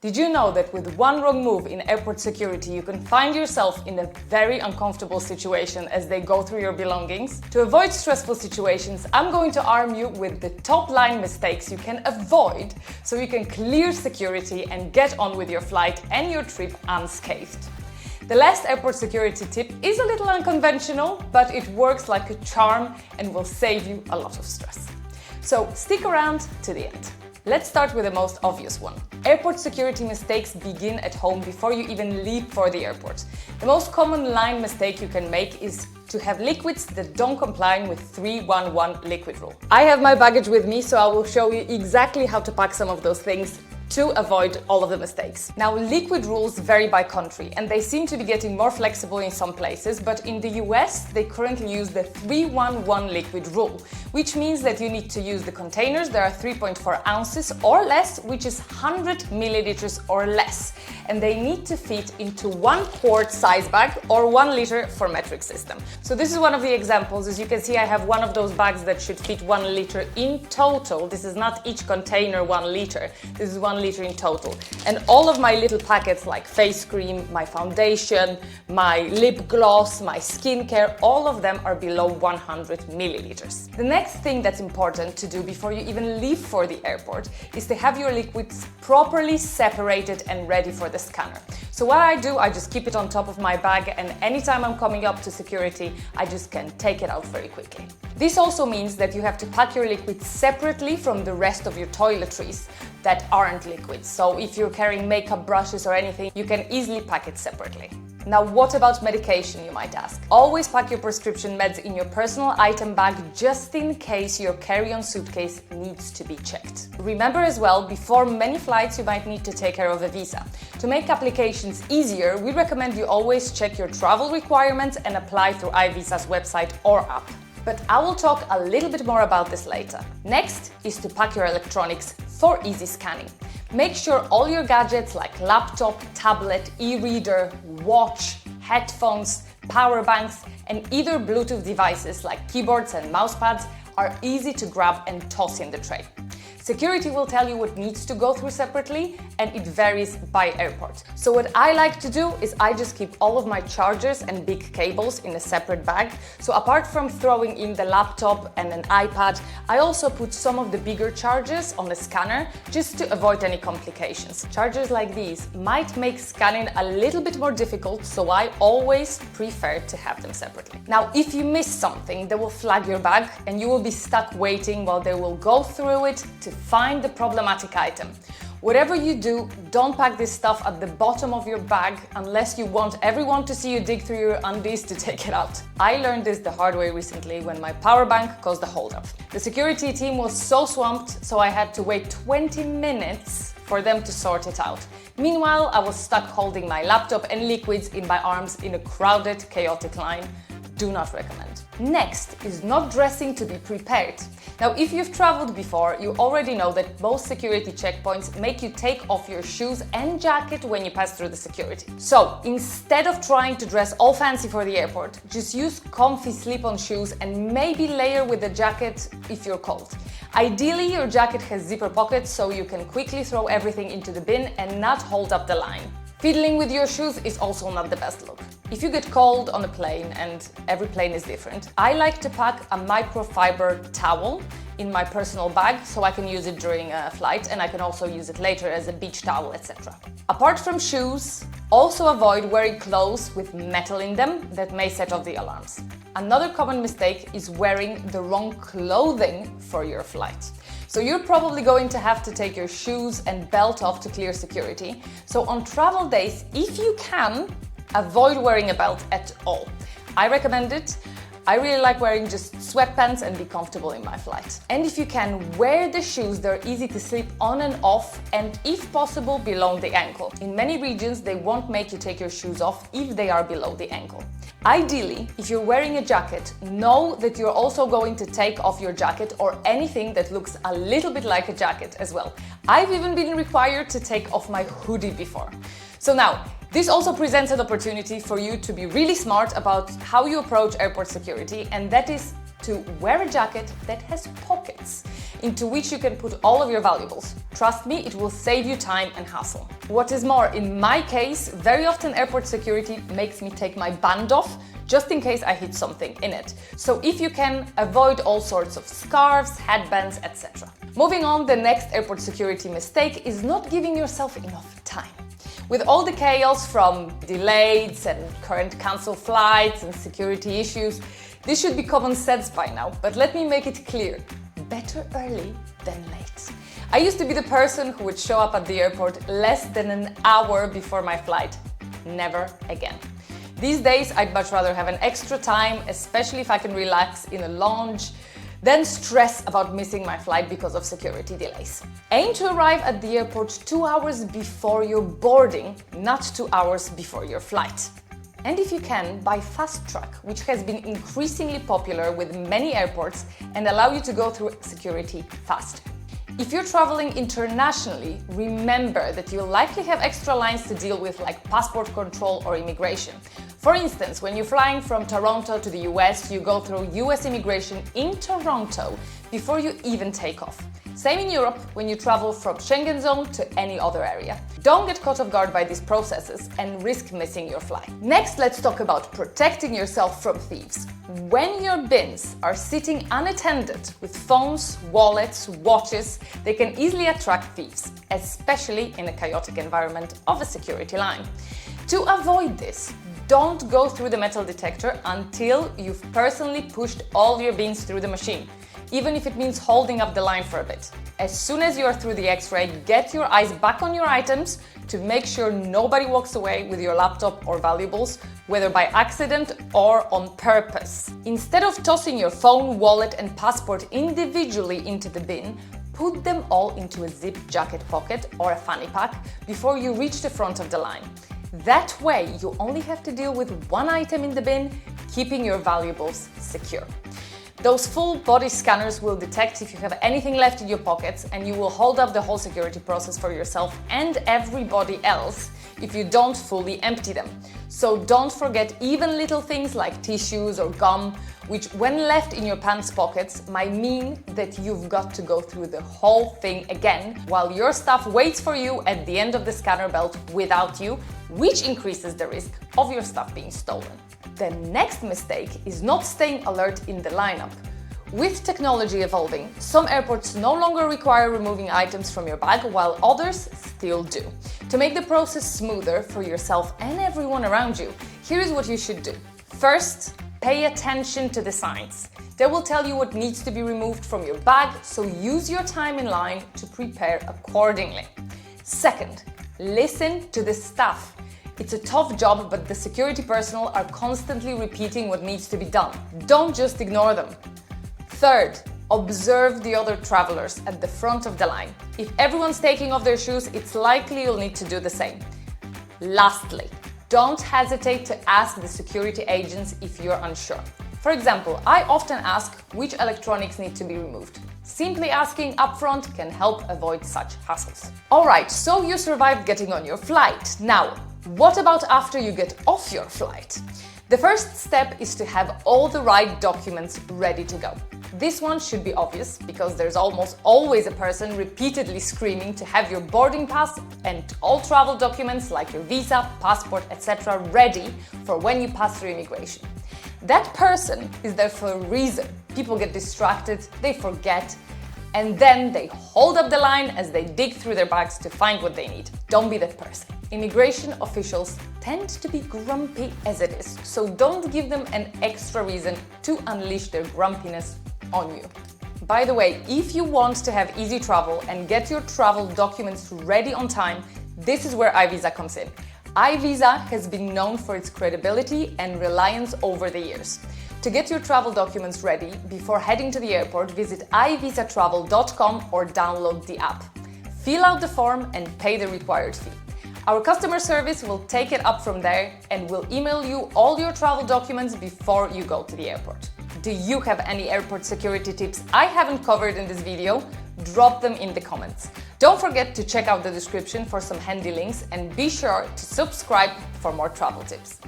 Did you know that with one wrong move in airport security, you can find yourself in a very uncomfortable situation as they go through your belongings? To avoid stressful situations, I'm going to arm you with the top line mistakes you can avoid so you can clear security and get on with your flight and your trip unscathed. The last airport security tip is a little unconventional, but it works like a charm and will save you a lot of stress. So stick around to the end. Let's start with the most obvious one. Airport security mistakes begin at home before you even leave for the airport. The most common line mistake you can make is to have liquids that don't comply with 3-1-1 liquid rule. I have my baggage with me, so I will show you exactly how to pack some of those things to avoid all of the mistakes. Now, liquid rules vary by country and they seem to be getting more flexible in some places, but in the US, they currently use the 3-1-1 liquid rule, which means that you need to use the containers that are 3.4 ounces or less, which is 100 milliliters or less, and they need to fit into 1 quart size bag or 1 liter for metric system. So this is one of the examples. As you can see, I have one of those bags that should fit 1 liter in total. This is not each container 1 liter. This is 1 liter in total. And all of my little packets like face cream, my foundation, my lip gloss, my skincare, all of them are below 100 milliliters. The next thing that's important to do before you even leave for the airport is to have your liquids properly separated and ready for the scanner. So what I do, I just keep it on top of my bag, and anytime I'm coming up to security, I just can take it out very quickly. This also means that you have to pack your liquids separately from the rest of your toiletries that aren't liquids. So if you're carrying makeup brushes or anything, you can easily pack it separately. Now, what about medication, you might ask? Always pack your prescription meds in your personal item bag just in case your carry-on suitcase needs to be checked. Remember as well, before many flights, you might need to take care of a visa. To make applications easier, we recommend you always check your travel requirements and apply through iVisa's website or app. But I will talk a little bit more about this later. Next is to pack your electronics for easy scanning. Make sure all your gadgets like laptop, tablet, e-reader, watch, headphones, power banks, and either Bluetooth devices like keyboards and mouse pads are easy to grab and toss in the tray. Security will tell you what needs to go through separately, and it varies by airport. So what I like to do is I just keep all of my chargers and big cables in a separate bag. So apart from throwing in the laptop and an iPad, I also put some of the bigger chargers on the scanner just to avoid any complications. Chargers like these might make scanning a little bit more difficult, so I always prefer to have them separately. Now, if you miss something, they will flag your bag and you will be stuck waiting while they will go through it to find the problematic item. Whatever you do, don't pack this stuff at the bottom of your bag unless you want everyone to see you dig through your undies to take it out. I learned this the hard way recently when my power bank caused a holdup. The security team was so swamped, so I had to wait 20 minutes for them to sort it out. Meanwhile, I was stuck holding my laptop and liquids in my arms in a crowded, chaotic line. Do not recommend. Next is not dressing to be prepared. Now, if you've traveled before, you already know that most security checkpoints make you take off your shoes and jacket when you pass through the security. So instead of trying to dress all fancy for the airport, just use comfy slip-on shoes and maybe layer with a jacket if you're cold. Ideally, your jacket has zipper pockets so you can quickly throw everything into the bin and not hold up the line. Fiddling with your shoes is also not the best look. If you get cold on a plane, and every plane is different, I like to pack a microfiber towel in my personal bag so I can use it during a flight, and I can also use it later as a beach towel, etc. Apart from shoes, also avoid wearing clothes with metal in them that may set off the alarms. Another common mistake is wearing the wrong clothing for your flight. So you're probably going to have to take your shoes and belt off to clear security. So on travel days, if you can, avoid wearing a belt at all. I recommend it. I really like wearing just sweatpants and be comfortable in my flight. And if you can, wear the shoes that are easy to slip on and off, and if possible, below the ankle. In many regions, they won't make you take your shoes off if they are below the ankle. Ideally, if you're wearing a jacket, know that you're also going to take off your jacket or anything that looks a little bit like a jacket as well. I've even been required to take off my hoodie before. So now, this also presents an opportunity for you to be really smart about how you approach airport security, and that is to wear a jacket that has pockets into which you can put all of your valuables. Trust me, it will save you time and hassle. What is more, in my case, very often airport security makes me take my band off just in case I hit something in it. So if you can, avoid all sorts of scarves, headbands, etc. Moving on, the next airport security mistake is not giving yourself enough time. With all the chaos from delays and current cancelled flights and security issues, this should be common sense by now, but let me make it clear, better early than late. I used to be the person who would show up at the airport less than an hour before my flight. Never again. These days, I'd much rather have an extra time, especially if I can relax in a lounge, than stress about missing my flight because of security delays. Aim to arrive at the airport 2 hours before your boarding, not 2 hours before your flight. And if you can, buy Fast Track, which has been increasingly popular with many airports and allow you to go through security fast. If you're traveling internationally, remember that you'll likely have extra lines to deal with like passport control or immigration. For instance, when you're flying from Toronto to the US, you go through US immigration in Toronto before you even take off. Same in Europe when you travel from Schengen zone to any other area. Don't get caught off guard by these processes and risk missing your flight. Next, let's talk about protecting yourself from thieves. When your bins are sitting unattended with phones, wallets, watches, they can easily attract thieves, especially in a chaotic environment of a security line. To avoid this, don't go through the metal detector until you've personally pushed all your bins through the machine, even if it means holding up the line for a bit. As soon as you are through the X-ray, get your eyes back on your items to make sure nobody walks away with your laptop or valuables, whether by accident or on purpose. Instead of tossing your phone, wallet and passport individually into the bin, put them all into a zip jacket pocket or a fanny pack before you reach the front of the line. That way, you only have to deal with one item in the bin, keeping your valuables secure. Those full body scanners will detect if you have anything left in your pockets, and you will hold up the whole security process for yourself and everybody else if you don't fully empty them. So don't forget even little things like tissues or gum, which when left in your pants pockets might mean that you've got to go through the whole thing again while your stuff waits for you at the end of the scanner belt without you, which increases the risk of your stuff being stolen. The next mistake is not staying alert in the lineup. With technology evolving, some airports no longer require removing items from your bag, while others still do. To make the process smoother for yourself and everyone around you, here is what you should do. First, pay attention to the signs. They will tell you what needs to be removed from your bag, so use your time in line to prepare accordingly. Second, listen to the staff. It's a tough job, but the security personnel are constantly repeating what needs to be done. Don't just ignore them. Third, observe the other travelers at the front of the line. If everyone's taking off their shoes, it's likely you'll need to do the same. Lastly, don't hesitate to ask the security agents if you're unsure. For example, I often ask which electronics need to be removed. Simply asking upfront can help avoid such hassles. Alright, so you survived getting on your flight. Now, what about after you get off your flight? The first step is to have all the right documents ready to go. This one should be obvious because there's almost always a person repeatedly screaming to have your boarding pass and all travel documents like your visa, passport, etc. ready for when you pass through immigration. That person is there for a reason. People get distracted, they forget, and then they hold up the line as they dig through their bags to find what they need. Don't be that person. Immigration officials tend to be grumpy as it is, so don't give them an extra reason to unleash their grumpiness on you. By the way, if you want to have easy travel and get your travel documents ready on time, this is where iVisa comes in. iVisa has been known for its credibility and reliance over the years. To get your travel documents ready before heading to the airport, visit ivisatravel.com or download the app. Fill out the form and pay the required fee. Our customer service will take it up from there and will email you all your travel documents before you go to the airport. Do you have any airport security tips I haven't covered in this video? Drop them in the comments. Don't forget to check out the description for some handy links and be sure to subscribe for more travel tips.